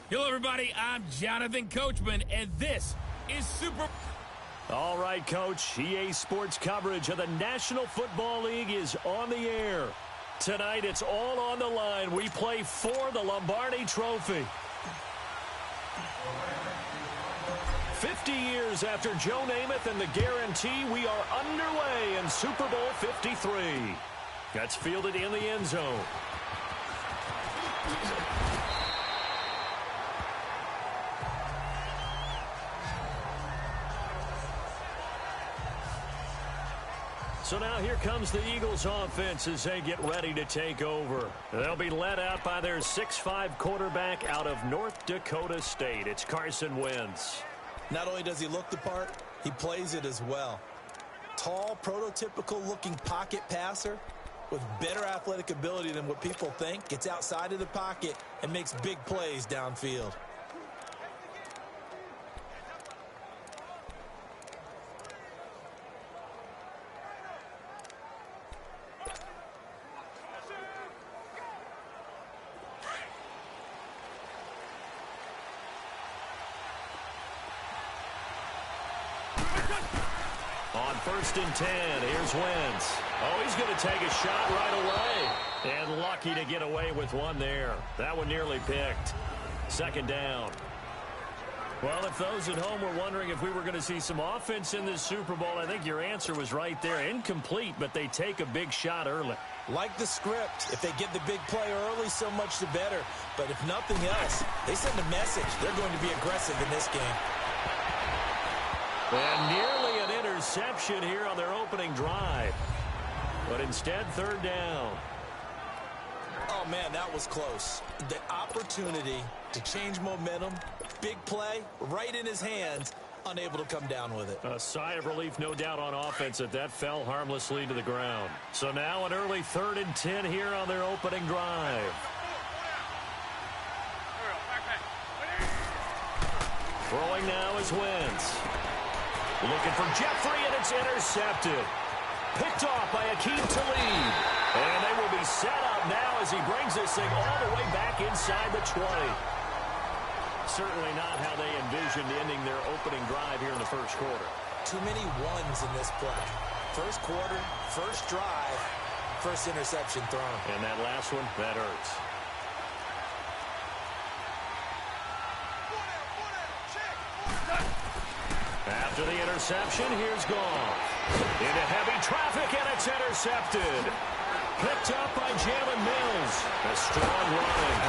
Hello, everybody. I'm Jonathan Coachman, and this is Super... All right, Coach. EA Sports coverage of the National Football League is on the air. Tonight, it's all on the line. We play for the Lombardi Trophy. 50 years after Joe Namath and the guarantee, we are underway in Super Bowl 53. That's fielded in the end zone. So now here comes the Eagles offense as they get ready to take over. They'll be led out by their 6'5" quarterback out of North Dakota State. It's Carson Wentz. Not only does he look the part, he plays it as well. Tall, prototypical-looking pocket passer with better athletic ability than what people think. Gets outside of the pocket and makes big plays downfield. On 1st and 10, here's Wentz. Oh, he's going to take a shot right away. And lucky to get away with one there. That one nearly picked. 2nd down. Well, if those at home were wondering if we were going to see some offense in this Super Bowl, I think your answer was right there. Incomplete, but they take a big shot early. Like the script, if they get the big play early, so much the better. But if nothing else, they send a message. They're going to be aggressive in this game. And nearly an interception here on their opening drive. But instead, 3rd down. Oh, man, that was close. The opportunity to change momentum, big play, right in his hands, unable to come down with it. A sigh of relief, no doubt, on offense that fell harmlessly to the ground. So now an early 3rd and 10 here on their opening drive. Throwing now is Wentz. Looking for Jeffrey, and it's intercepted. Picked off by Akeem Talib. And they will be set up now as he brings this thing all the way back inside the 20. Certainly not how they envisioned ending their opening drive here in the 1st quarter. Too many ones in this play. 1st quarter, 1st drive, 1st interception thrown. And that last one, that hurts. After the interception, here's Goff. Into heavy traffic, and it's intercepted. Picked up by Jalen Mills. A strong run.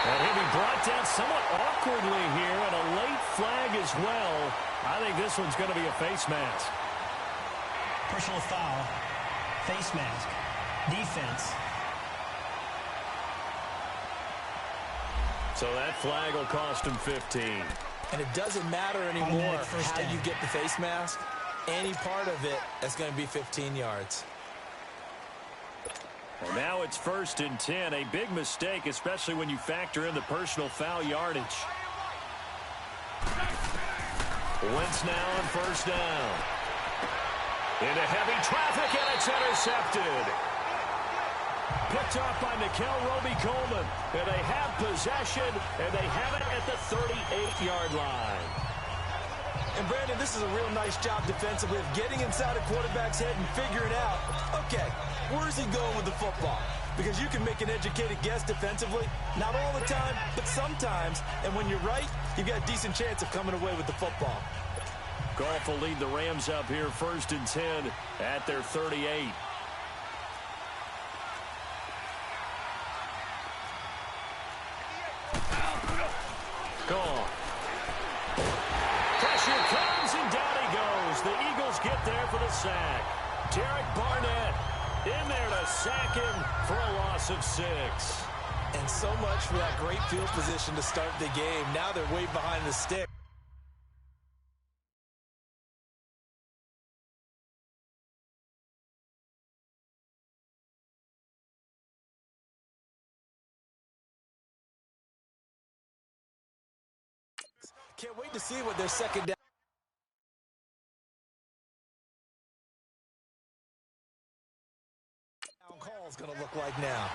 And he'll be brought down somewhat awkwardly here, and a late flag as well. I think this one's going to be a face mask. Personal foul, face mask, defense. So that flag will cost him 15. And it doesn't matter anymore how you get the face mask. Any part of it, that's going to be 15 yards. And now it's 1st and 10. A big mistake, especially when you factor in the personal foul yardage. Wentz now on 1st down. Into heavy traffic, and it's intercepted. Picked off by Nikel Roby-Coleman. And they have possession, and they have it at the 38-yard line. And, Brandon, this is a real nice job defensively of getting inside a quarterback's head and figuring out, okay, where's he going with the football? Because you can make an educated guess defensively, not all the time, but sometimes. And when you're right, you've got a decent chance of coming away with the football. Goff will lead the Rams up here 1st and 10 at their 38. Goff. Pressure comes, and down he goes. The Eagles get there for the sack. Derek Barnett in there to sack him for a loss of 6. And so much for that great field position to start the game. Now they're way behind the stick. Can't wait to see what their 2nd down call is going to look like now.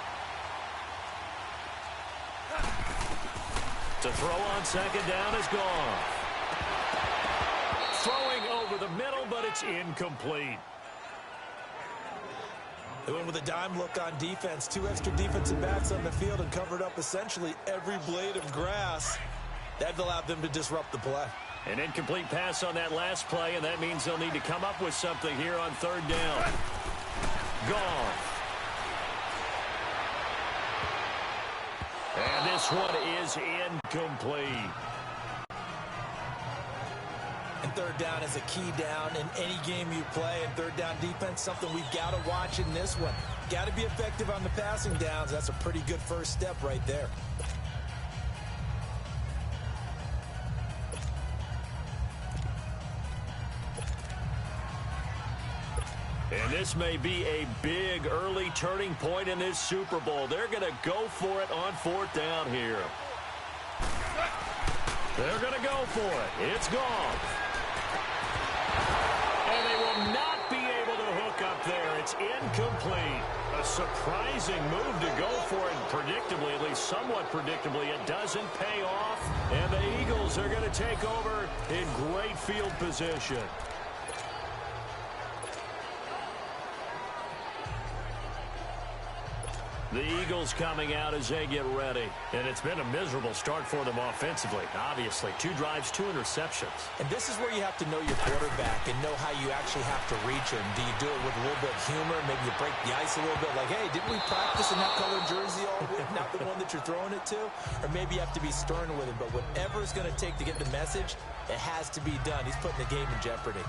To throw on second down is gone. Throwing over the middle, but it's incomplete. They went with a dime look on defense. 2 extra defensive backs on the field and covered up essentially every blade of grass. That allowed them to disrupt the play. An incomplete pass on that last play, and that means they'll need to come up with something here on third down. Gone. And this one is incomplete. And third down is a key down in any game you play. And third down defense, something we've got to watch in this one. Got to be effective on the passing downs. That's a pretty good first step right there. And this may be a big early turning point in this Super Bowl. They're going to go for it on fourth down here. They're going to go for it. It's gone. And they will not be able to hook up there. It's incomplete. A surprising move to go for it predictably, at least somewhat predictably. It doesn't pay off. And the Eagles are going to take over in great field position. The Eagles coming out as they get ready. And it's been a miserable start for them offensively, obviously. 2 drives, 2 interceptions. And this is where you have to know your quarterback and know how you actually have to reach him. Do you do it with a little bit of humor? Maybe you break the ice a little bit like, hey, didn't we practice in that colored jersey all week? Not the one that you're throwing it to? Or maybe you have to be stern with him. But whatever it's going to take to get the message, it has to be done. He's putting the game in jeopardy.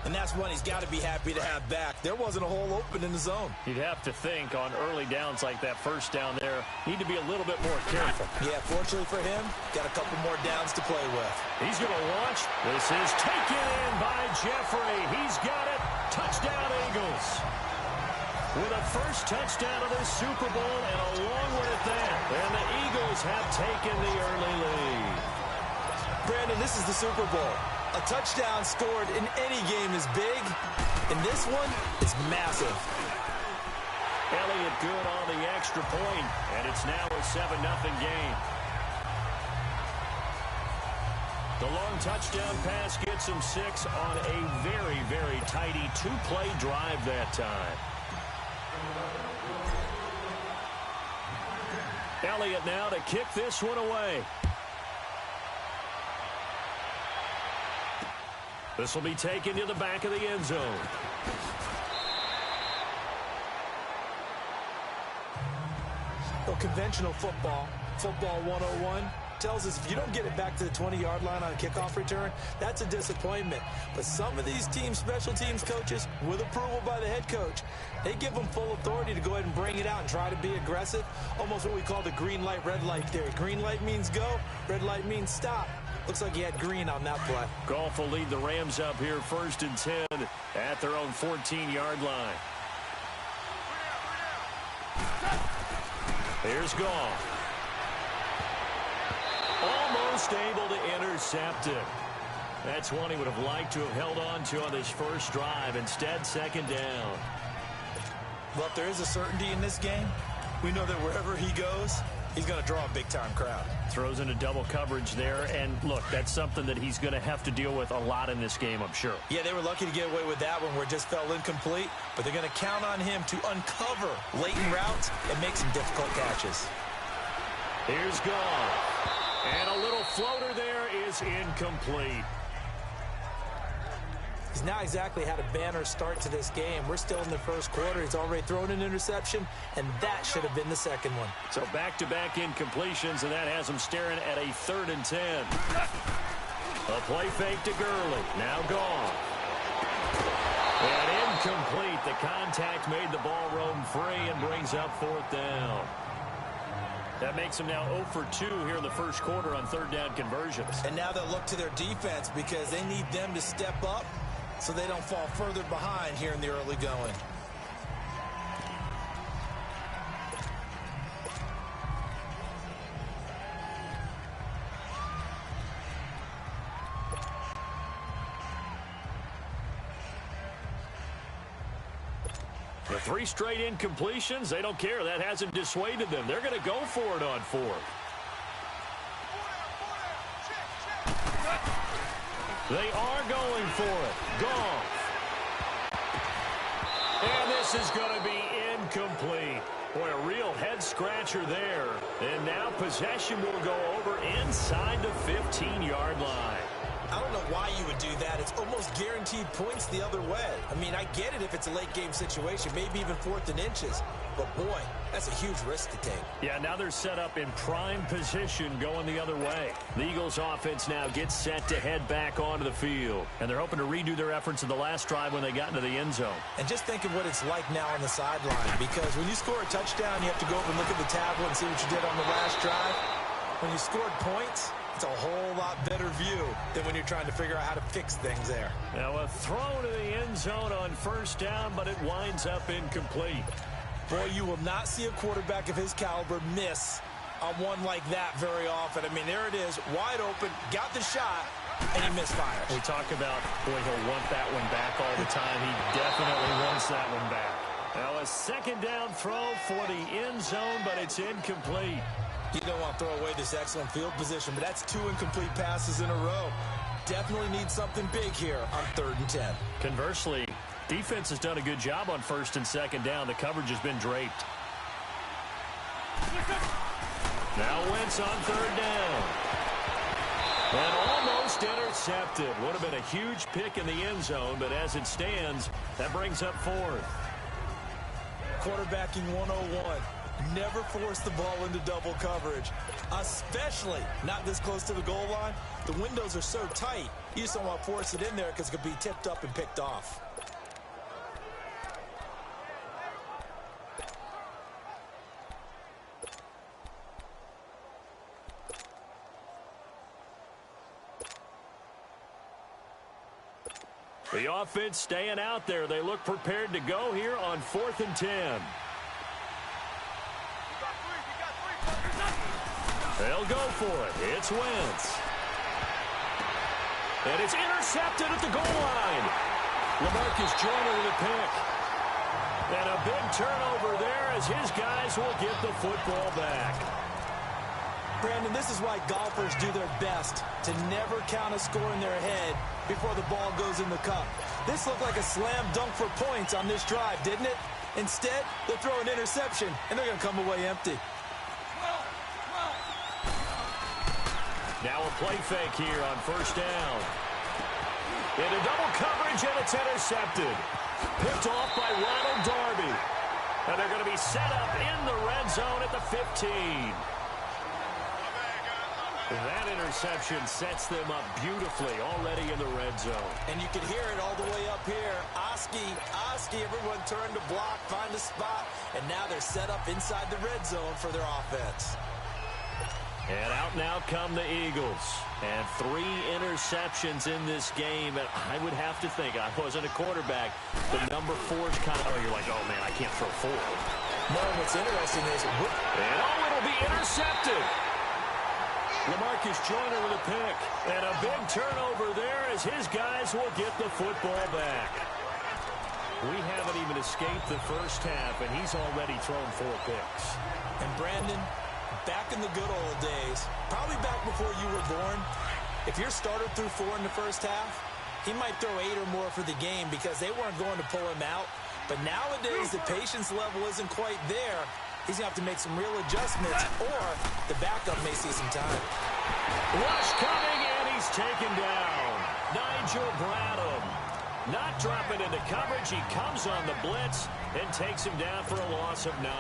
And that's one he's got to be happy to have back. There wasn't a hole open in the zone. You'd have to think on early downs like that first down there, need to be a little bit more careful. Yeah, fortunately for him, got a couple more downs to play with. He's going to launch. This is taken in by Jeffrey. He's got it. Touchdown, Eagles. With a first touchdown of the Super Bowl and a long one at that. And the Eagles have taken the early lead. Brandon, this is the Super Bowl. A touchdown scored in any game is big, and this one is massive. Elliott good on the extra point, and it's now a 7-0 game. The long touchdown pass gets him 6 on a very, very tidy 2-play drive that time. Elliott now to kick this one away. This will be taken to the back of the end zone. Well, conventional football 101, tells us if you don't get it back to the 20-yard line on a kickoff return, that's a disappointment. But some of these teams, special teams coaches, with approval by the head coach, they give them full authority to go ahead and bring it out and try to be aggressive, almost what we call the green light, red light theory. Green light means go, red light means stop. Looks like he had green on that play. Goff will lead the Rams up here 1st and 10 at their own 14-yard line. Here's Goff. Almost able to intercept it. That's one he would have liked to have held on to on this first drive. Instead, 2nd down. Well, if there is a certainty in this game, we know that wherever he goes, he's going to draw a big-time crowd. Throws into double coverage there, and look, that's something that he's going to have to deal with a lot in this game, I'm sure. Yeah, they were lucky to get away with that one where it just fell incomplete, but they're going to count on him to uncover latent routes and make some difficult catches. Here's Goff. And a little floater there is incomplete. He's not exactly had a banner start to this game. We're still in the first quarter. He's already thrown an interception, and that should have been the second one. So back-to-back incompletions, and that has him staring at a 3rd and 10. A play fake to Gurley. Now gone. And incomplete. The contact made the ball roam free and brings up 4th down. That makes him now 0 for 2 here in the first quarter on 3rd down conversions. And now they'll look to their defense because they need them to step up so they don't fall further behind here in the early going. The 3 straight incompletions, they don't care. That hasn't dissuaded them. They're going to go for it on 4th. They are going for it. Goff. And this is going to be incomplete. Boy, a real head-scratcher there. And now possession will go over inside the 15-yard line. I don't know why you would do that. It's almost guaranteed points the other way. I mean, I get it if it's a late-game situation, maybe even 4th and inches. But, boy, that's a huge risk to take. Yeah, now they're set up in prime position going the other way. The Eagles offense now gets set to head back onto the field. And they're hoping to redo their efforts in the last drive when they got into the end zone. And just think of what it's like now on the sideline. Because when you score a touchdown, you have to go over and look at the tablet and see what you did on the last drive. When you scored points, it's a whole lot better view than when you're trying to figure out how to fix things there. Now a throw to the end zone on first down, but it winds up incomplete. Boy, you will not see a quarterback of his caliber miss on one like that very often. I mean, there it is, wide open, got the shot, and he misfires. We talk about, boy, he'll want that one back all the time. He definitely wants that one back. Now a second down throw for the end zone, but it's incomplete. You don't want to throw away this excellent field position, but that's 2 incomplete passes in a row. Definitely need something big here on 3rd and 10. Conversely, defense has done a good job on 1st and 2nd down. The coverage has been draped. Now Wentz on 3rd down. And almost intercepted. Would have been a huge pick in the end zone, but as it stands, that brings up 4th. Quarterbacking 101. Never force the ball into double coverage, especially not this close to the goal line. The windows are so tight, you just don't want to force it in there because it could be tipped up and picked off. The offense staying out there. They look prepared to go here on 4th and 10. They'll go for it. It's Wentz. And it's intercepted at the goal line. LaMarcus Joyner with a pick. And a big turnover there as his guys will get the football back. Brandon, this is why golfers do their best to never count a score in their head before the ball goes in the cup. This looked like a slam dunk for points on this drive, didn't it? Instead, they'll throw an interception, and they're going to come away empty. Now a play fake here on 1st down. Into double coverage, and it's intercepted. Picked off by Ronald Darby. And they're going to be set up in the red zone at the 15. That interception sets them up beautifully already in the red zone. And you can hear it all the way up here. Oski, everyone turned to block, find a spot, and now they're set up inside the red zone for their offense. And out now come the Eagles. And 3 interceptions in this game. And I would have to think, I wasn't a quarterback, but number 4 is kind of, you're like, oh, man, I can't throw 4. No, what's interesting is, it'll be intercepted. LaMarcus Joyner with a pick. And a big turnover there as his guys will get the football back. We haven't even escaped the first half, and he's already thrown 4 picks. And Brandon, back in the good old days, probably back before you were born, if your starter threw 4 in the first half, he might throw 8 or more for the game because they weren't going to pull him out. But nowadays, the patience level isn't quite there. He's going to have to make some real adjustments, or the backup may see some time. Rush coming, and he's taken down. Nigel Bradham not dropping into coverage. He comes on the blitz and takes him down for a loss of 9.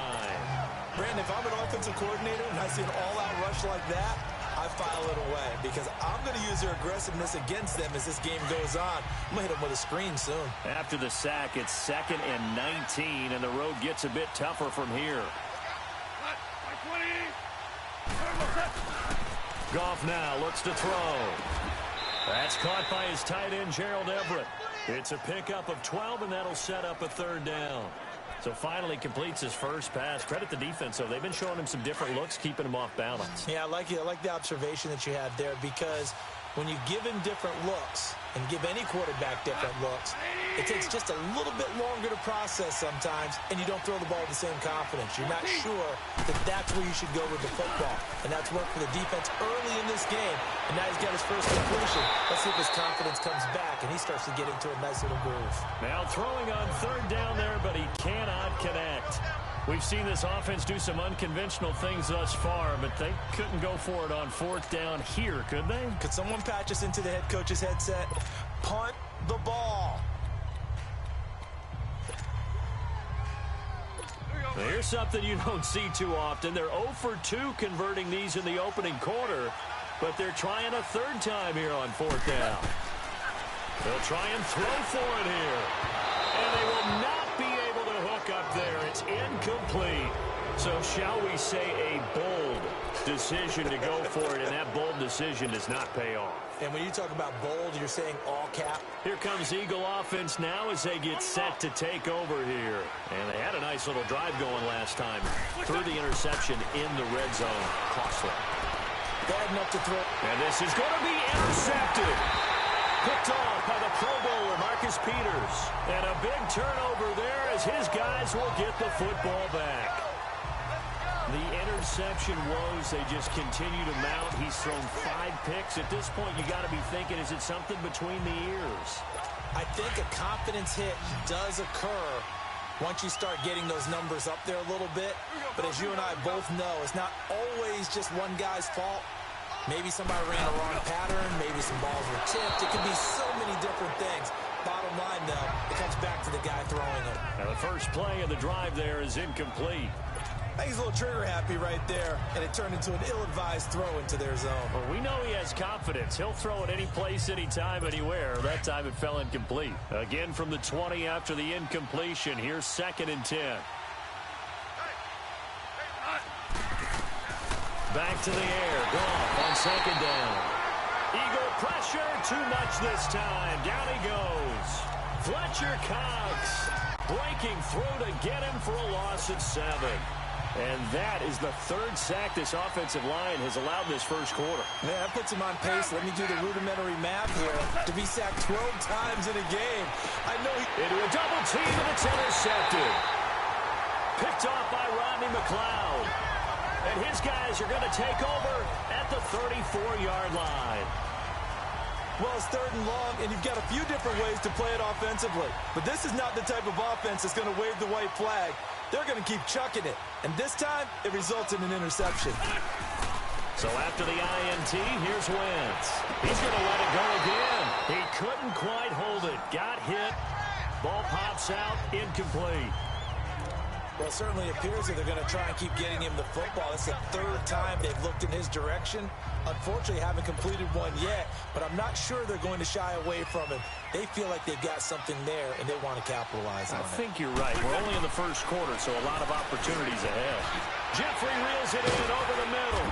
Brandon, if I'm an offensive coordinator and I see an all-out rush like that, I file it away because I'm going to use their aggressiveness against them as this game goes on. I'm going to hit them with a screen soon. After the sack, it's 2nd and 19, and the road gets a bit tougher from here. Goff now looks to throw. That's caught by his tight end, Gerald Everett. It's a pickup of 12, and that'll set up a 3rd down. So finally completes his first pass. Credit the defense, though. They've been showing him some different looks, keeping him off balance. Yeah, I like the observation that you had there because when you give him different looks and give any quarterback different looks, it takes just a little bit longer to process sometimes, and you don't throw the ball with the same confidence. You're not sure that that's where you should go with the football. And that's worked for the defense early in this game. And now he's got his first completion. Let's see if his confidence comes back, and he starts to get into a nice little groove. Now throwing on third down there, but he cannot connect. We've seen this offense do some unconventional things thus far, but they couldn't go for it on fourth down here, could they? Could someone patch us into the head coach's headset? Punt the ball. Here's something you don't see too often. They're 0 for 2 converting these in the opening quarter, but they're trying a third time here on fourth down. They'll try and throw for it here. And they will not be able to hook up there. It's incomplete. So shall we say a bold decision to go for it, and that bold decision does not pay off. And when you talk about bold, you're saying all cap. Here comes Eagle offense now as they get set to take over here. And they had a nice little drive going last time. Threw the interception in the red zone. Costly. Bad enough to throw. And this is going to be intercepted. Picked off by the Pro Bowler, Marcus Peters. And a big turnover there as his guys will get the football back. The interception woes, they just continue to mount. He's thrown 5 picks. At this point, you got to be thinking, is it something between the ears? I think a confidence hit does occur once you start getting those numbers up there a little bit. But as you and I both know, it's not always just one guy's fault. Maybe somebody ran a wrong pattern. Maybe some balls were tipped. It can be so many different things. Bottom line, though, it comes back to the guy throwing it. Now the first play of the drive there is incomplete. I think he's a little trigger happy right there, and it turned into an ill-advised throw into their zone. Well, we know he has confidence. He'll throw it any place, anytime, anywhere. That time it fell incomplete. Again from the 20 after the incompletion. Here's 2nd and 10. Back to the air. Goff on 2nd down. Eagle pressure. Too much this time. Down he goes. Fletcher Cox breaking through to get him for a loss of 7. And that is the 3rd sack this offensive line has allowed this first quarter. Yeah, that puts him on pace. Let me do the rudimentary math here. To be sacked 12 times in a game. I know he... Into a double team, and it's intercepted. Picked off by Rodney McLeod. And his guys are going to take over at the 34-yard line. Well, it's 3rd and long, and you've got a few different ways to play it offensively. But this is not the type of offense that's going to wave the white flag. They're going to keep chucking it. And this time, it results in an interception. So after the INT, here's Wentz. He's going to let it go again. He couldn't quite hold it. Got hit. Ball pops out. Incomplete. Well, it certainly appears that they're going to try and keep getting him the football. It's the 3rd time they've looked in his direction. Unfortunately, haven't completed one yet, but I'm not sure they're going to shy away from him. They feel like they've got something there, and they want to capitalize on it. I think you're right. We're only in the first quarter, so a lot of opportunities ahead. Jeffrey reels it in over the middle.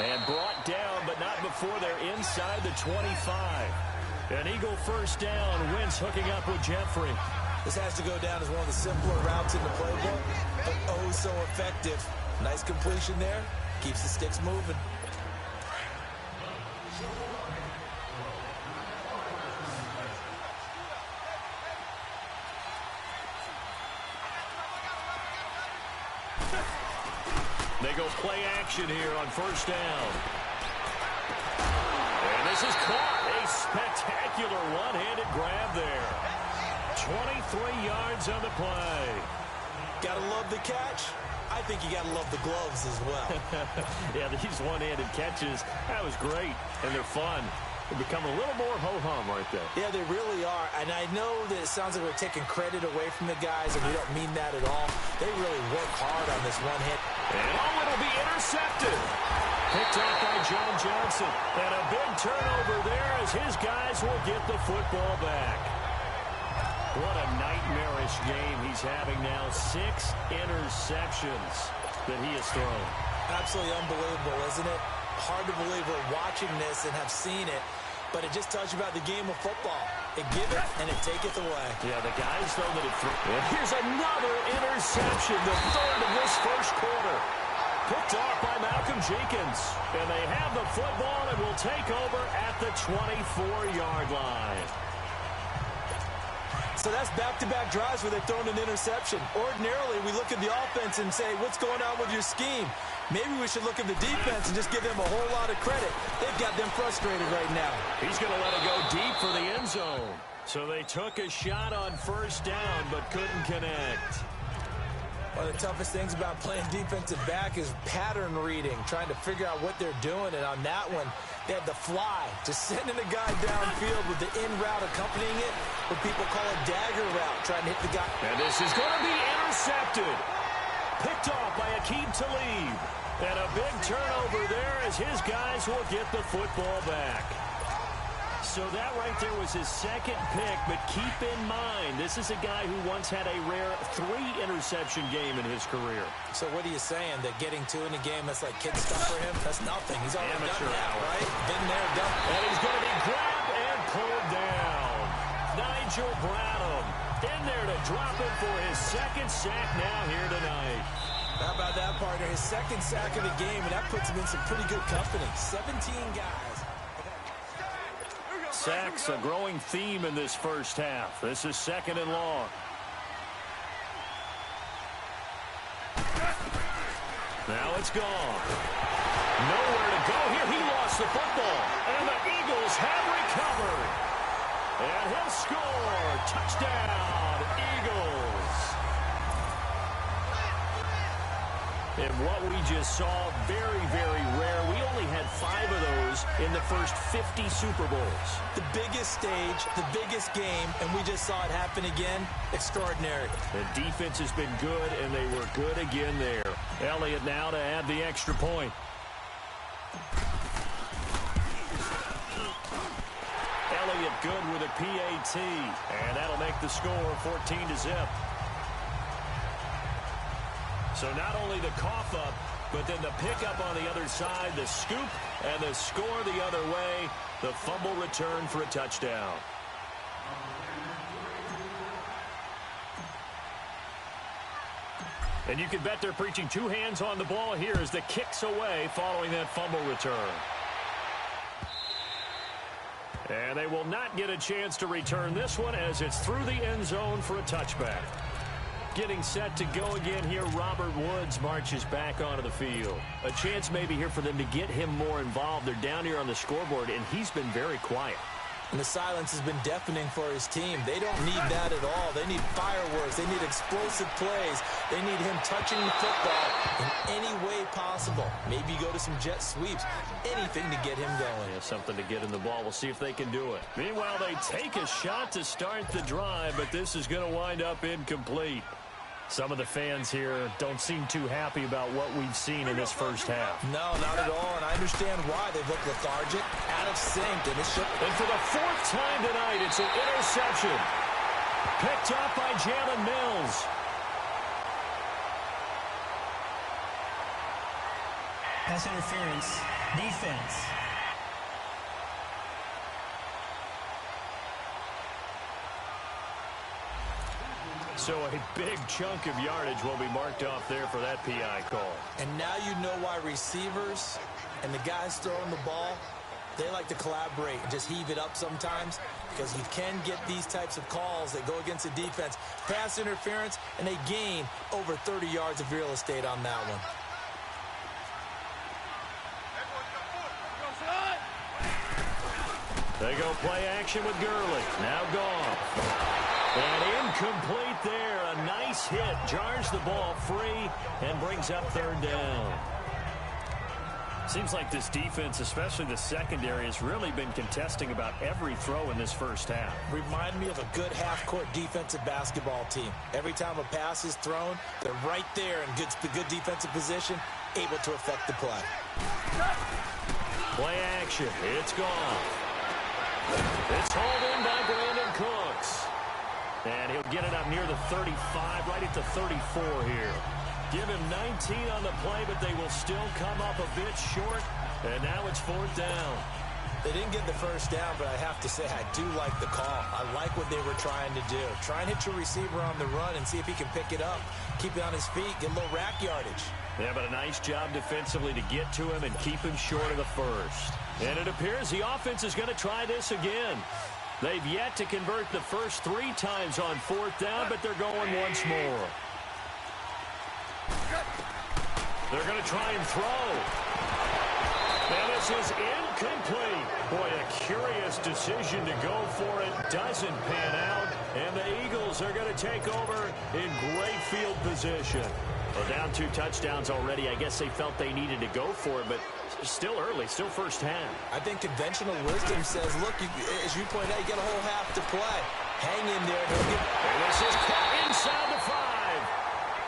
And brought down, but not before they're inside the 25. An Eagle first down. Wentz hooking up with Jeffrey. This has to go down as one of the simpler routes in the playbook, but oh so effective. Nice completion there. Keeps the sticks moving. They go play action here on first down. And this is caught. A spectacular one-handed grab there. 23 yards on the play. Gotta love the catch. I think you gotta love the gloves as well. Yeah, these one-handed catches, that was great, and they're fun. They become a little more ho-hum right there. Yeah, they really are, and I know that it sounds like we're taking credit away from the guys, and we don't mean that at all. They really work hard on this one hit. And it'll be intercepted. Picked off by John Johnson. And a big turnover there as his guys will get the football back. What a nightmarish game he's having now. 6 interceptions that he has thrown. Absolutely unbelievable, isn't it? Hard to believe we're watching this and have seen it, but it just tells you about the game of football. It give it and it taketh away. Yeah, the guys, though, that have thrown. And here's another interception, the 3rd of this first quarter. Picked off by Malcolm Jenkins. And they have the football and will take over at the 24-yard line. So that's back-to-back drives where they've thrown an interception. Ordinarily, we look at the offense and say, what's going on with your scheme? Maybe we should look at the defense and just give them a whole lot of credit. They've got them frustrated right now. He's going to let it go deep for the end zone. So they took a shot on first down but couldn't connect. One of the toughest things about playing defensive back is pattern reading, trying to figure out what they're doing. And on that one, they had the fly, just sending a guy downfield with the in route accompanying it, what people call a dagger route, trying to hit the guy. And this is going to be intercepted. Picked off by Akeem Talib. And a big turnover there as his guys will get the football back. So that right there was his second pick, but keep in mind, this is a guy who once had a rare 3-interception game in his career. So what are you saying, that getting 2 in a game, that's like kid stuff for him? That's nothing. He's already amateur done that, hour. right? Been there, done. And he's going to be grabbed and pulled down. Nigel Bradham in there to drop it for his second sack now here tonight. How about that, partner? His second sack of the game, and that puts him in some pretty good company. 17 guys. Sacks, a growing theme in this first half. This is 2nd and long. Now it's gone. Nowhere to go here. He lost the football. And the Eagles have recovered. And he'll score. Touchdown, Eagles. And what we just saw, very, very rare. We only had 5 of those in the first 50 Super Bowls. The biggest stage, the biggest game, and we just saw it happen again. Extraordinary. The defense has been good, and they were good again there. Elliott now to add the extra point. Elliott good with a PAT, and that'll make the score 14-0. So not only the cough up, but then the pickup on the other side, the scoop, and the score the other way, the fumble return for a touchdown. And you can bet they're preaching 2 hands on the ball here as the kick's away following that fumble return. And they will not get a chance to return this one as it's through the end zone for a touchback. Getting set to go again here, Robert Woods marches back onto the field. A chance maybe here for them to get him more involved. They're down here on the scoreboard, and he's been very quiet. And the silence has been deafening for his team. They don't need that at all. They need fireworks. They need explosive plays. They need him touching the football in any way possible. Maybe go to some jet sweeps. Anything to get him going. Yeah, something to get in the ball. We'll see if they can do it. Meanwhile, they take a shot to start the drive, but this is going to wind up incomplete. Some of the fans here don't seem too happy about what we've seen in this first half. No, not at all, and I understand why. They look lethargic, out of sync, and it's just... And for the 4th time tonight, it's an interception. Picked up by Jalen Mills. Pass interference, defense. So a big chunk of yardage will be marked off there for that PI call. And now you know why receivers and the guys throwing the ball, they like to collaborate and just heave it up sometimes, because you can get these types of calls that go against the defense. Pass interference, and they gain over 30 yards of real estate on that one. They go play action with Gurley. Now gone. And incomplete there. A nice hit. Jars the ball free and brings up 3rd down. Seems like this defense, especially the secondary, has really been contesting about every throw in this first half. Remind me of a good half-court defensive basketball team. Every time a pass is thrown, they're right there in good defensive position, able to affect the play. Play action. It's gone. It's hauled in by Brandon Cooks. And he'll get it up near the 35, right at the 34 here. Give him 19 on the play, but they will still come up a bit short. And now it's 4th down. They didn't get the first down, but I have to say I do like the call. I like what they were trying to do. Try and hit your receiver on the run and see if he can pick it up. Keep it on his feet, get a little rack yardage. Yeah, but a nice job defensively to get to him and keep him short of the first. And it appears the offense is going to try this again. They've yet to convert the first 3 times on 4th down, but they're going once more. They're going to try and throw. And this is incomplete. Boy, a curious decision to go for it. Doesn't pan out. And the Eagles are going to take over in great field position. Well, down 2 touchdowns already. I guess they felt they needed to go for it, but still early, still first half. I think conventional wisdom says, look, as you point out, you got a whole half to play. Hang in there. And this is caught inside the 5.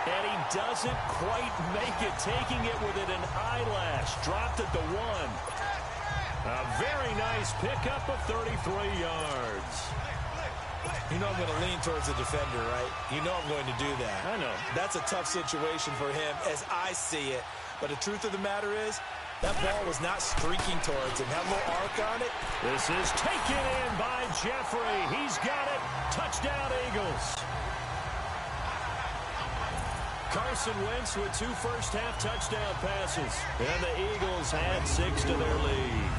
And he doesn't quite make it, taking it within an eyelash. Dropped at the 1. A very nice pickup of 33 yards. You know I'm going to lean towards the defender, right? You know I'm going to do that. I know. That's a tough situation for him as I see it. But the truth of the matter is, that ball was not streaking towards him. Had a little arc on it. This is taken in by Jeffrey. He's got it. Touchdown, Eagles. Carson Wentz with 2 first-half touchdown passes. And the Eagles add 6 to their lead.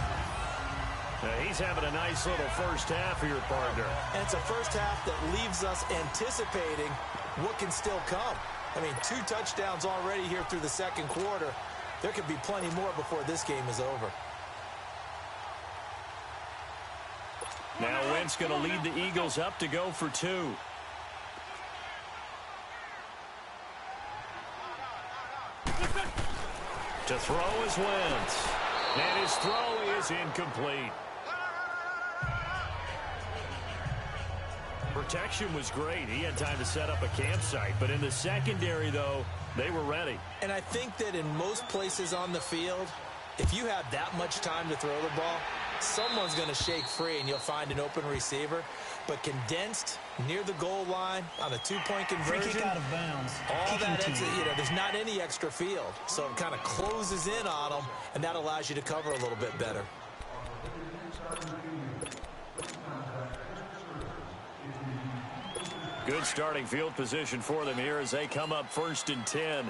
He's having a nice little first half here, partner. And it's a first half that leaves us anticipating what can still come. I mean, 2 touchdowns already here through the second quarter. There could be plenty more before this game is over. Now Wentz going to lead the Eagles up to go for 2. To throw is Wentz. And his throw is incomplete. Protection was great. He had time to set up a campsite. But in the secondary, though, they were ready. And I think that in most places on the field, if you have that much time to throw the ball, someone's going to shake free and you'll find an open receiver. But condensed near the goal line on a 2-point conversion, free kick out of bounds. All that, there's not any extra field. So it kind of closes in on them, and that allows you to cover a little bit better. Good starting field position for them here as they come up 1st and 10.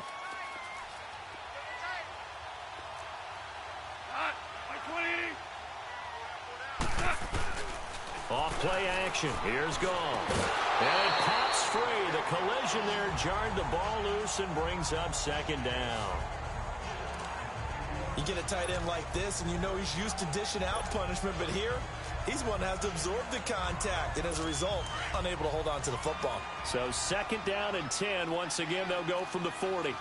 Off play action. Here's Gone. And it pops free. The collision there jarred the ball loose and brings up 2nd down. You get a tight end like this, and you know he's used to dishing out punishment, but here, he's one that has to absorb the contact, and as a result, unable to hold on to the football. So 2nd down and 10. Once again, they'll go from the 40.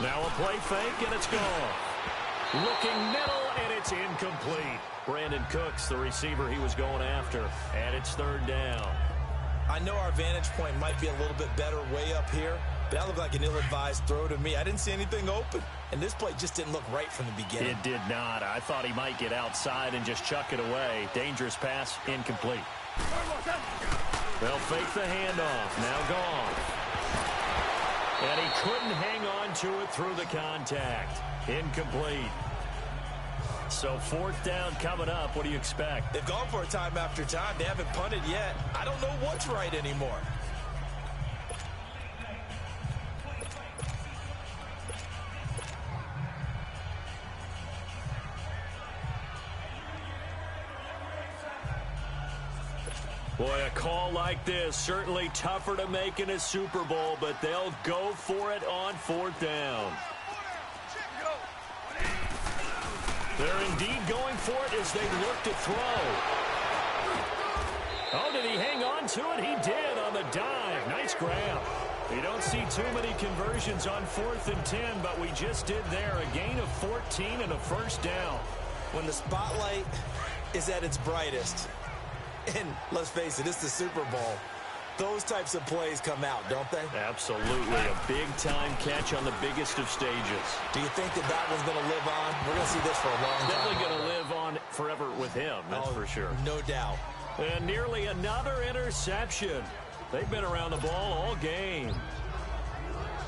Now a play fake, and it's gone. Looking middle, and it's incomplete. Brandon Cooks, the receiver he was going after, and it's 3rd down. I know our vantage point might be a little bit better way up here, but that looked like an ill-advised throw to me. I didn't see anything open, and this play just didn't look right from the beginning. It did not. I thought he might get outside and just chuck it away. Dangerous pass, incomplete. They'll fake the handoff. Now Gone. And he couldn't hang on to it through the contact. Incomplete. So 4th down coming up. What do you expect? They've gone for it time after time. They haven't punted yet. I don't know what's right anymore. Boy, a call like this, certainly tougher to make in a Super Bowl, but they'll go for it on 4th down. They're indeed going for it as they look to throw. Oh, did he hang on to it? He did on the dive. Nice grab. You don't see too many conversions on 4th and 10, but we just did there. A gain of 14 and a 1st down. When the spotlight is at its brightest, and let's face it, it's the Super Bowl, those types of plays come out, don't they? Absolutely. A big-time catch on the biggest of stages. Do you think that that one's going to live on? We're going to see this for a long time. Definitely going to live on forever with him, that's for sure. No doubt. And nearly another interception. They've been around the ball all game.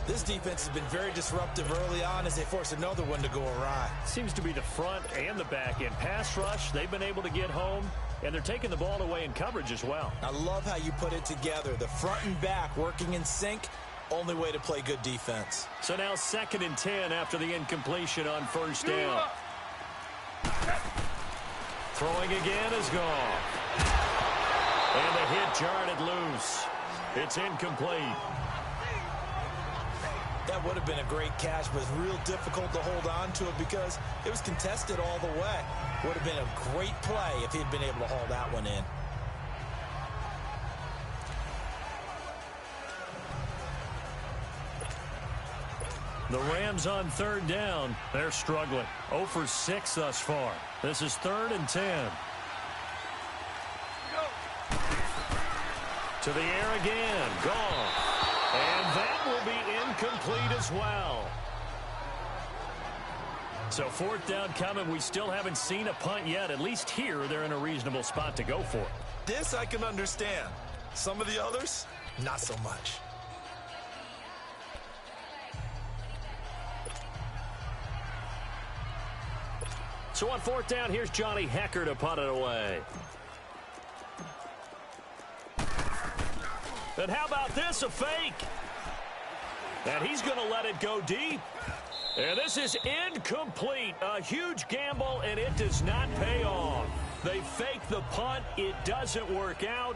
This defense has been very disruptive early on as they force another one to go awry. Seems to be the front and the back end. Pass rush, they've been able to get home, and they're taking the ball away in coverage as well. I love how you put it together. The front and back working in sync, only way to play good defense. So now 2nd and 10 after the incompletion on 1st down. Throwing again is gone. And the hit jarred it loose. It's incomplete. That would have been a great catch, but it's real difficult to hold on to it because it was contested all the way. Would have been a great play if he'd been able to haul that one in. The Rams on 3rd down. They're struggling. 0 for 6 thus far. This is 3rd and 10. To the air again. Gone. And that will be incomplete as well. So 4th down coming. We still haven't seen a punt yet. At least here, they're in a reasonable spot to go for it. This I can understand. Some of the others, not so much. So on 4th down, here's Johnny Hecker to punt it away. And how about this, a fake? And he's going to let it go deep. And this is incomplete. A huge gamble, and it does not pay off. They fake the punt. It doesn't work out.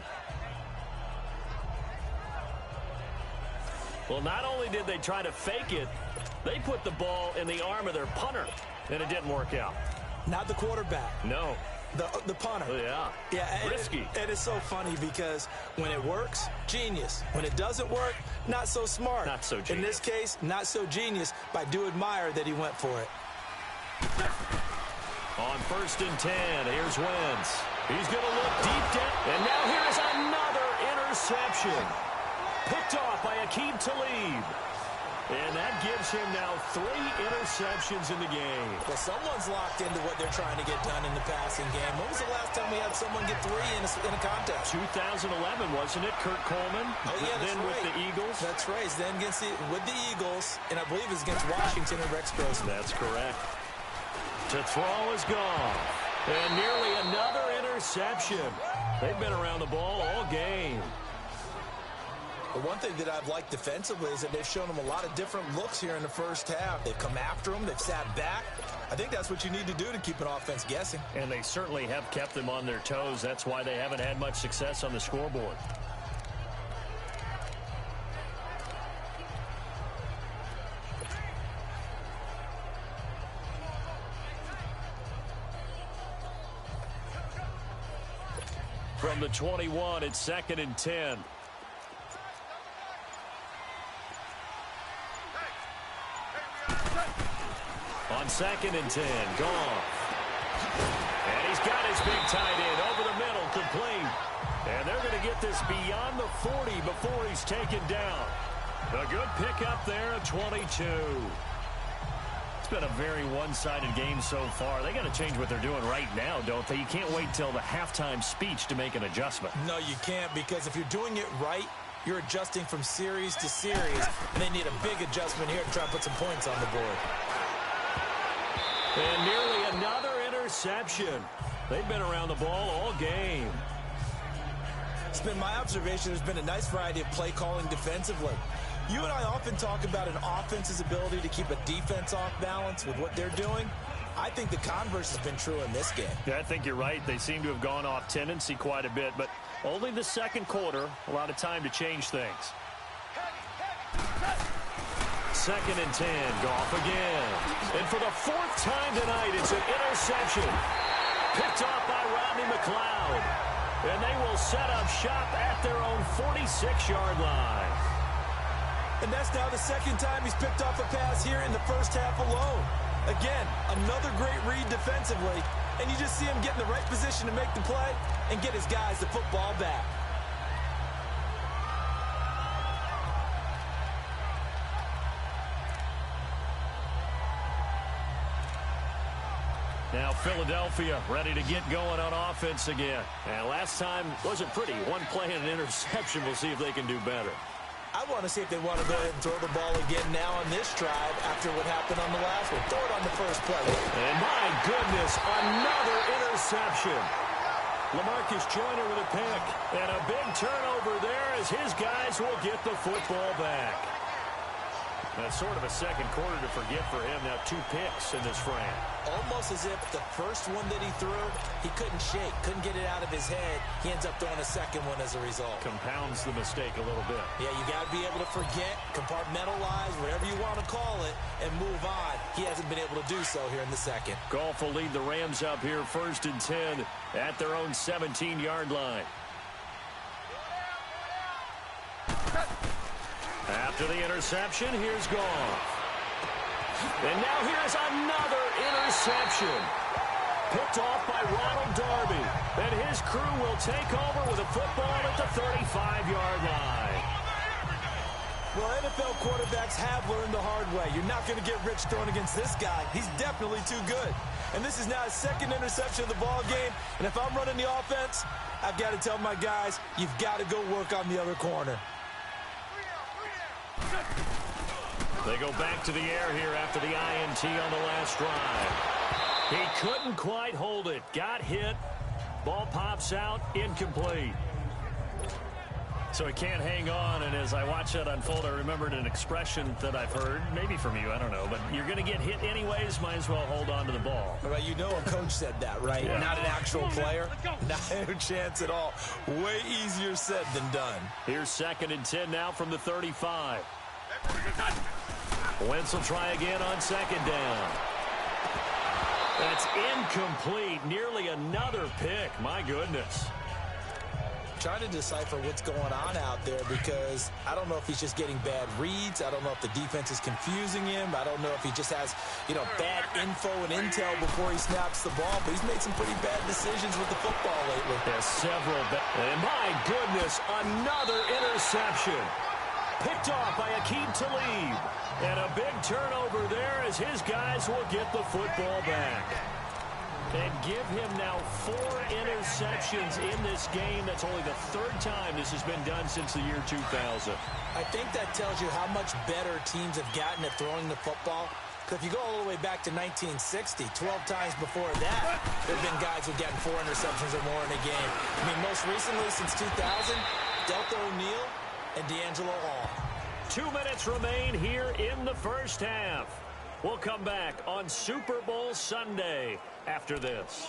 Well, not only did they try to fake it, they put the ball in the arm of their punter, and it didn't work out. Not the quarterback. No. The punter. Yeah. Yeah. Risky. And it's so funny because when it works, genius. When it doesn't work, not so smart. Not so genius. In this case, not so genius, but I do admire that he went for it. On 1st and 10, here's Wentz. He's going to look deep down. And now here is another interception. Picked off by Aqib Talib. And that gives him now 3 interceptions in the game. Well, someone's locked into what they're trying to get done in the passing game. When was the last time we had someone get 3 in a contest? 2011, wasn't it? Kurt Coleman. Oh, yeah, that's then right. With the Eagles. That's right. Then with the Eagles, and I believe it's against Washington and Rex Grossman. That's correct. To throw is gone. And nearly another interception. They've been around the ball all game. The one thing that I've liked defensively is that they've shown them a lot of different looks here in the first half. They've come after them. They've sat back. I think that's what you need to do to keep an offense guessing. And they certainly have kept them on their toes. That's why they haven't had much success on the scoreboard. From the 21, it's 2nd and 10. On 2nd and 10, Goff. And he's got his big tight end over the middle, complete. And they're going to get this beyond the 40 before he's taken down. A good pickup there of 22. It's been a very one-sided game so far. They got to change what they're doing right now, don't they? You can't wait till the halftime speech to make an adjustment. No, you can't, because if you're doing it right, you're adjusting from series to series, and they need a big adjustment here to try and put some points on the board. And nearly another interception. They've been around the ball all game. It's been my observation there's been a nice variety of play calling defensively. You and I often talk about an offense's ability to keep a defense off balance with what they're doing. I think the converse has been true in this game. Yeah, I think you're right. They seem to have gone off tendency quite a bit, but only the second quarter, a lot of time to change things. 2nd and 10, Goff again. And for the 4th time tonight, it's an interception. Picked off by Rodney McLeod. And they will set up shop at their own 46-yard line. And that's now the 2nd time he's picked off a pass here in the first half alone. Again, another great read defensively. And you just see him get in the right position to make the play and get his guys the football back. Now Philadelphia ready to get going on offense again. And last time wasn't pretty. One play and an interception. We'll see if they can do better. I want to see if they want to go ahead and throw the ball again now on this drive after what happened on the last one. Throw it on the first play. And my goodness, another interception. LaMarcus Joyner with a pick. And a big turnover there as his guys will get the football back. That's sort of a second quarter to forget for him. Now 2 picks in this frame. Almost as if the first one that he threw, he couldn't shake, couldn't get it out of his head. He ends up throwing a second one as a result. Compounds the mistake a little bit. Yeah, you got to be able to forget, compartmentalize, whatever you want to call it, and move on. He hasn't been able to do so here in the second. Goff will lead the Rams up here 1st and 10 at their own 17-yard line. After the interception, here's Goff. And now here's another interception. Picked off by Ronald Darby. And his crew will take over with a football at the 35-yard line. Well, NFL quarterbacks have learned the hard way. You're not going to get rich throwing against this guy. He's definitely too good. And this is now his second interception of the ball game. And if I'm running the offense, I've got to tell my guys, you've got to go work on the other corner. They go back to the air here after the INT on the last drive. He couldn't quite hold it. Got hit. Ball pops out. Incomplete. So he can't hang on, and as I watch that unfold, I remembered an expression that I've heard, maybe from you, I don't know, but you're going to get hit anyways, might as well hold on to the ball. Well, you know a coach said that, right? Yeah. Not an actual player. Not a chance at all. Way easier said than done. Here's 2nd and 10 now from the 35. Wentz will try again on 2nd down. That's incomplete. Nearly another pick. My goodness. Trying to decipher what's going on out there because I don't know if he's just getting bad reads. I don't know if the defense is confusing him. I don't know if he just has, bad info and intel before he snaps the ball. But he's made some pretty bad decisions with the football lately. There's several. And my goodness, another interception. Picked off by Aqib Talib. And a big turnover there as his guys will get the football back. And give him now 4 interceptions in this game. That's only the 3rd time this has been done since the year 2000. I think that tells you how much better teams have gotten at throwing the football. Because if you go all the way back to 1960, 12 times before that, there have been guys who've gotten 4 interceptions or more in a game. I mean, most recently since 2000, Delta O'Neal and D'Angelo Hall. 2 minutes remain here in the first half. We'll come back on Super Bowl Sunday after this.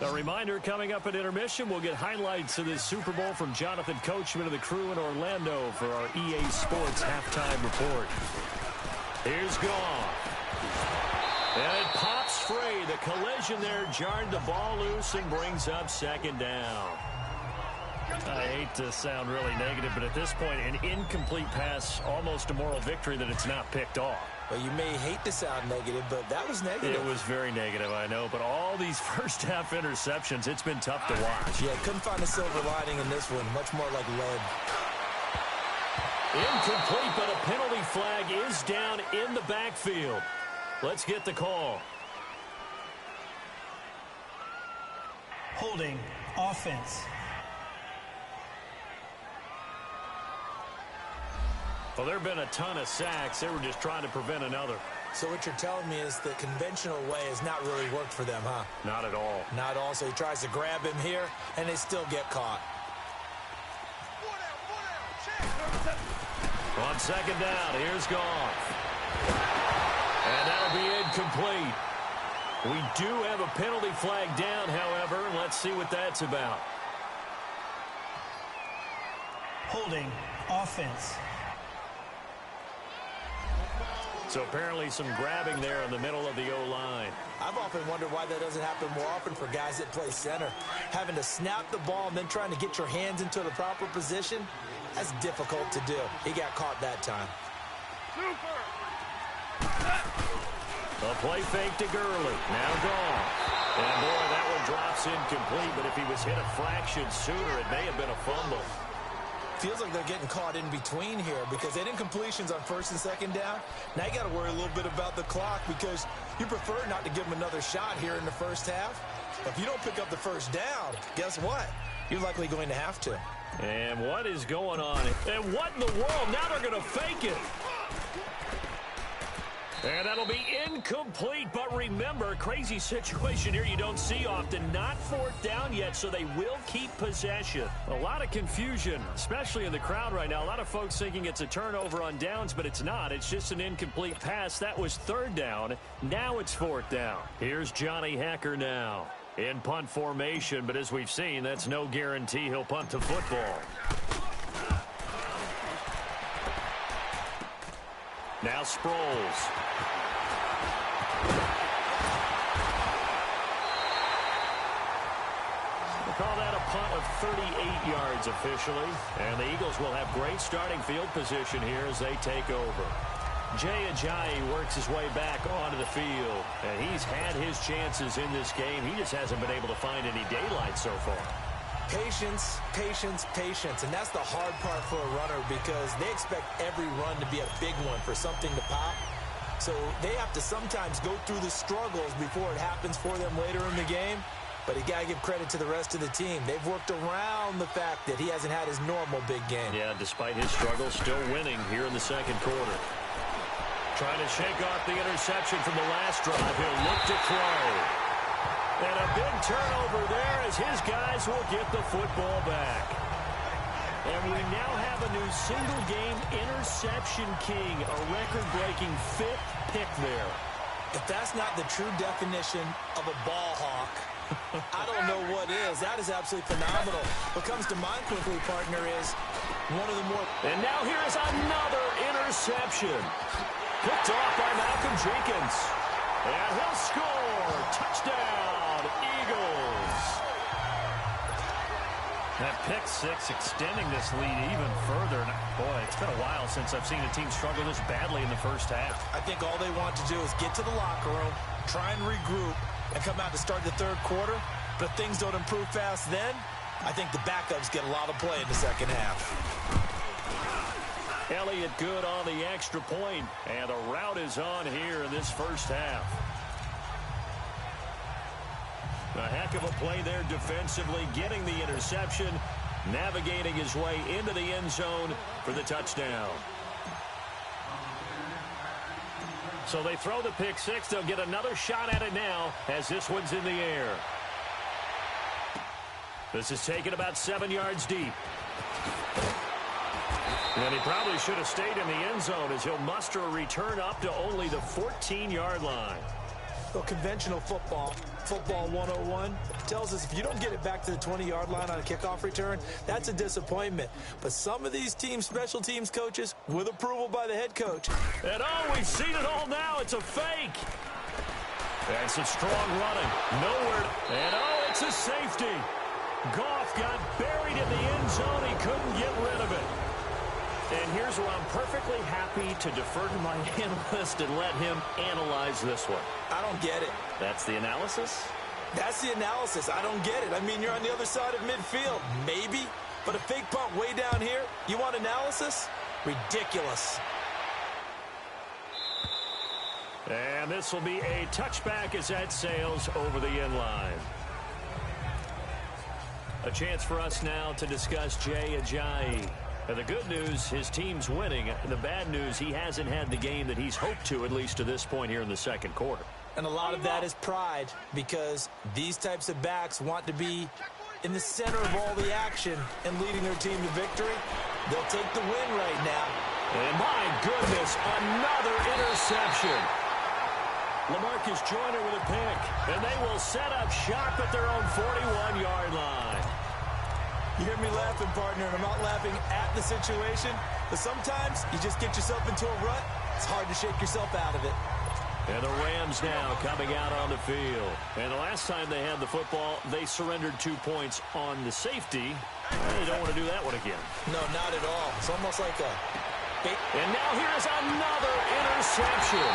A reminder, coming up at intermission, we'll get highlights of this Super Bowl from Jonathan Coachman and the crew in Orlando for our EA Sports halftime report. Here's Goff. And it pops free. The collision there jarred the ball loose and brings up 2nd down. I hate to sound really negative, but at this point, an incomplete pass, almost a moral victory that it's not picked off. Well, you may hate to sound negative, but that was negative. It was very negative, I know. But all these first-half interceptions, it's been tough to watch. Yeah, couldn't find a silver lining in this one. Much more like lead. Incomplete, but a penalty flag is down in the backfield. Let's get the call. Holding offense. Well, there have been a ton of sacks. They were just trying to prevent another. So what you're telling me is the conventional way has not really worked for them, huh? Not at all. Not all. So he tries to grab him here, and they still get caught. On 2nd down, here's Goff. And that'll be incomplete. We do have a penalty flag down, however. Let's see what that's about. Holding offense. So apparently some grabbing there in the middle of the O-line. I've often wondered why that doesn't happen more often for guys that play center. Having to snap the ball and then trying to get your hands into the proper position, that's difficult to do. He got caught that time. A play fake to Gurley. Now gone. And boy, that one drops incomplete, but if he was hit a fraction sooner, it may have been a fumble. Feels like they're getting caught in between here because they didn't completions on first and second down. Now you got to worry a little bit about the clock because you prefer not to give them another shot here in the first half. But if you don't pick up the first down, guess what? You're likely going to have to. And what is going on? And what in the world? Now they're going to fake it. And that'll be incomplete. But remember, crazy situation here you don't see often. Not fourth down yet, so they will keep possession. A lot of confusion, especially in the crowd right now. A lot of folks thinking it's a turnover on downs, but it's not. It's just an incomplete pass. That was third down. Now it's fourth down. Here's Johnny Hacker now in punt formation. But as we've seen, that's no guarantee he'll punt the football. Now Sproles. We'll call that a punt of 38 yards officially. And the Eagles will have great starting field position here as they take over. Jay Ajayi works his way back onto the field. And he's had his chances in this game. He just hasn't been able to find any daylight so far. Patience, patience, patience. And that's the hard part for a runner because they expect every run to be a big one for something to pop. So they have to sometimes go through the struggles before it happens for them later in the game. But you got to give credit to the rest of the team. They've worked around the fact that he hasn't had his normal big game. Yeah, despite his struggles, still winning here in the second quarter. Trying to shake off the interception from the last drive. He'll look to throw. And a big turnover there as his guys will get the football back. And we now have a new single-game interception king, a record-breaking fifth pick there. If that's not the true definition of a ball hawk, I don't know what is. That is absolutely phenomenal. What comes to mind quickly, partner, is one of the more... And now here's another interception. Picked off by Malcolm Jenkins. And he'll score. Touchdown, Eagles. That pick six extending this lead even further. And boy, it's been a while since I've seen a team struggle this badly in the first half. I think all they want to do is get to the locker room, try and regroup, and come out to start the third quarter. But if things don't improve fast then, I think the backups get a lot of play in the second half. Elliott good on the extra point, and the route is on here in this first half. A heck of a play there defensively, getting the interception, navigating his way into the end zone for the touchdown. So they throw the pick six. They'll get another shot at it now as this one's in the air. This is taken about 7 yards deep. And he probably should have stayed in the end zone as he'll muster a return up to only the 14-yard line. Well, conventional football 101, tells us if you don't get it back to the 20-yard line on a kickoff return, that's a disappointment. But some of these teams, special teams coaches, with approval by the head coach. And oh, we've seen it all now. It's a fake. And some strong running. Nowhere. And oh, it's a safety. Goff got buried in the end zone. He couldn't get rid of it. And here's where I'm perfectly happy to defer to my analyst and let him analyze this one. I don't get it. That's the analysis? That's the analysis. I don't get it. I mean, you're on the other side of midfield. Maybe. But a fake punt way down here, you want analysis? Ridiculous. And this will be a touchback as that sails over the end line. A chance for us now to discuss Jay Ajayi. And the good news, his team's winning. The bad news, he hasn't had the game that he's hoped to, at least to this point here in the second quarter. And a lot of that is pride, because these types of backs want to be in the center of all the action and leading their team to victory. They'll take the win right now. And my goodness, another interception. LaMarcus Joyner with a pick. And they will set up shop at their own 41-yard line. You hear me laughing, partner, and I'm not laughing at the situation, but sometimes you just get yourself into a rut. It's hard to shake yourself out of it. And the Rams now coming out on the field. And the last time they had the football, they surrendered 2 points on the safety. They don't want to do that one again. No, not at all. It's almost like a... And now here's another interception.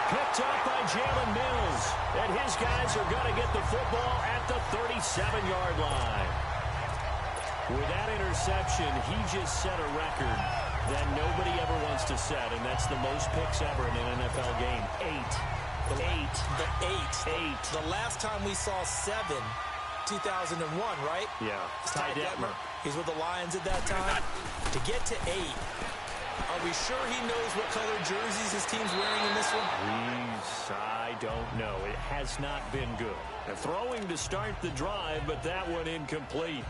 Picked up by Jalen Mills. And his guys are going to get the football at the 37-yard line. With that interception, he just set a record that nobody ever wants to set, and that's the most picks ever in an NFL game. 8. The last time we saw 7, 2001, right? Yeah. Ty Detmer. He's with the Lions at that time. To get to 8, are we sure he knows what color jerseys his team's wearing in this one? I don't know. It has not been good. They're throwing to start the drive, but that one incomplete.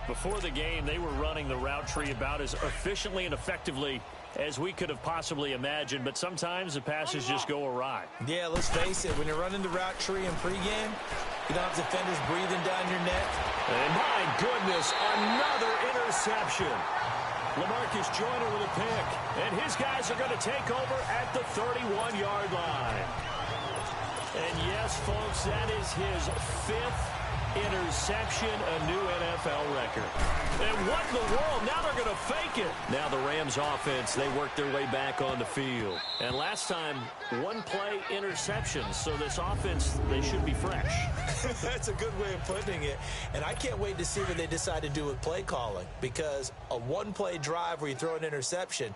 Before the game, they were running the route tree about as efficiently and effectively as we could have possibly imagined, but sometimes the passes just go awry. Yeah, let's face it. When you're running the route tree in pregame, you don't have defenders breathing down your neck. And my goodness, another interception. LaMarcus Joyner with a pick, and his guys are going to take over at the 31-yard line. And yes, folks, that is his 5th interception, a new NFL record. And what in the world? Now they're going to fake it. Now the Rams offense, they work their way back on the field. And last time, one-play interceptions. So this offense, they should be fresh. That's a good way of putting it. And I can't wait to see what they decide to do with play calling, because a one-play drive where you throw an interception,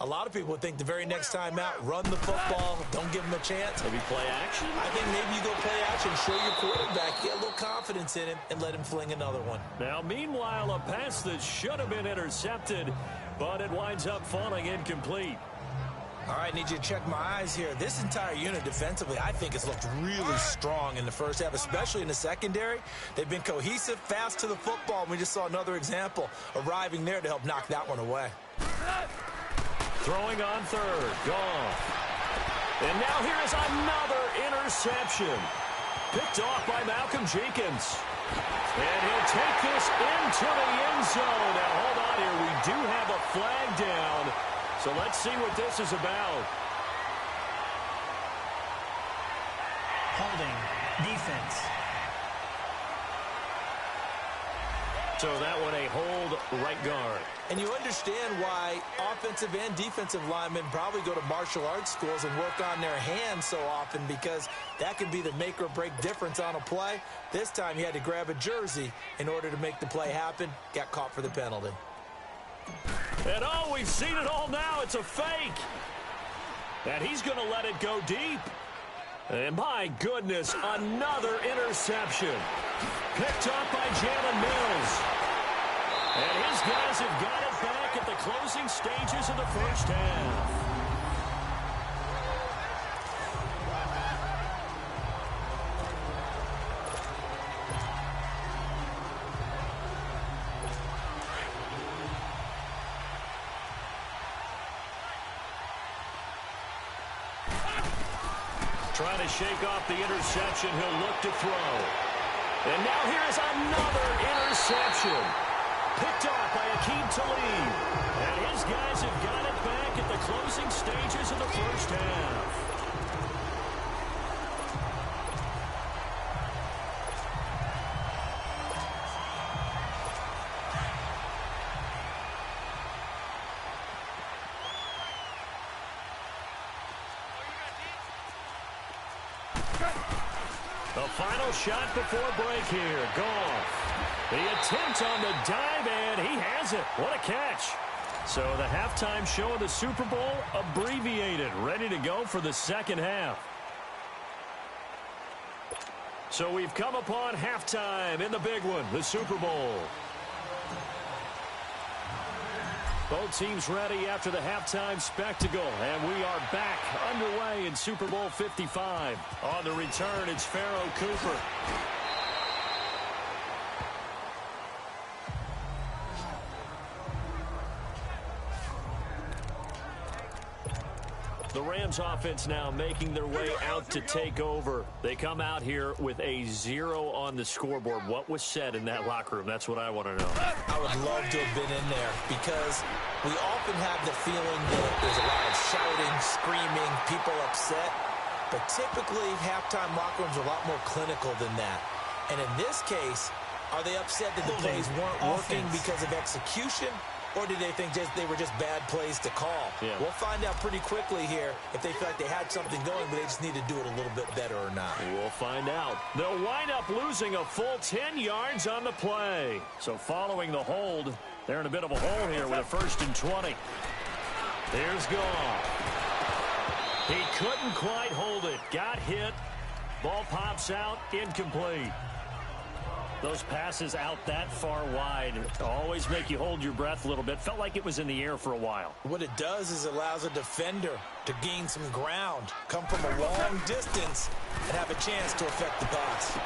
a lot of people would think the very next time out, run the football, don't give him a chance. Maybe play action? I think maybe you go play action, show your quarterback, get a little confidence in him, and let him fling another one. Now, meanwhile, a pass that should have been intercepted, but it winds up falling incomplete. All right, need you to check my eyes here. This entire unit defensively, I think, has looked really strong in the first half, especially in the secondary. They've been cohesive, fast to the football, and we just saw another example arriving there to help knock that one away. Throwing on third. Gone. And now here is another interception. Picked off by Malcolm Jenkins. And he'll take this into the end zone. Now, hold on here. We do have a flag down. So let's see what this is about. Holding. Defense. So that one a hold right guard. And you understand why offensive and defensive linemen probably go to martial arts schools and work on their hands so often, because that can be the make or break difference on a play. This time he had to grab a jersey in order to make the play happen. Got caught for the penalty. And oh, we've seen it all now. It's a fake. And he's going to let it go deep. And my goodness, another interception. Picked up by Jalen Mills. And his guys have got it back at the closing stages of the first half. Trying to shake off the interception. He'll look to throw. And now here is another interception. Picked off by Akeem Talib. And his guys have got it back at the closing stages of the first half. The final shot before break here. Goff. The attempt on the dive, and he has it. What a catch. So the halftime show of the Super Bowl abbreviated, ready to go for the second half. So we've come upon halftime in the big one, the Super Bowl. Both teams ready after the halftime spectacle, and we are back underway in Super Bowl 55. On the return, it's Pharaoh Cooper. The Rams offense now making their way out to take over. They come out here with a 0 on the scoreboard. What was said in that locker room? That's what I want to know. I would love to have been in there, because we often have the feeling that there's a lot of shouting, screaming, people upset. But typically, halftime locker rooms are a lot more clinical than that. And in this case, are they upset that the plays weren't working because of execution? Or do they think they were just bad plays to call? Yeah. We'll find out pretty quickly here if they feel like they had something going, but they just need to do it a little bit better or not. We'll find out. They'll wind up losing a full 10 yards on the play. So following the hold, they're in a bit of a hole here with a 1st and 20. Here's Goff. He couldn't quite hold it. Got hit. Ball pops out. Incomplete. Those passes out that far wide always make you hold your breath a little bit. Felt like it was in the air for a while. What it does is it allows a defender to gain some ground, come from a long distance, and have a chance to affect the pass.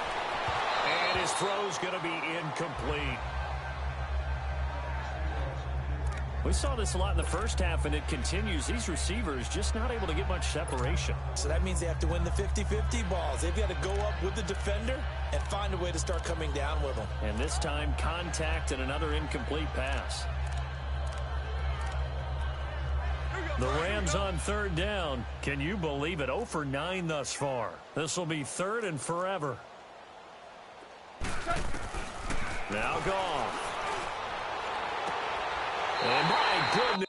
And his throw's going to be incomplete. We saw this a lot in the first half, and it continues. These receivers just not able to get much separation. So that means they have to win the 50-50 balls. They've got to go up with the defender and find a way to start coming down with them. And this time, contact and another incomplete pass. The Rams on 3rd down. Can you believe it? 0 for 9 thus far. This will be 3rd and forever. Now Goff. And my goodness.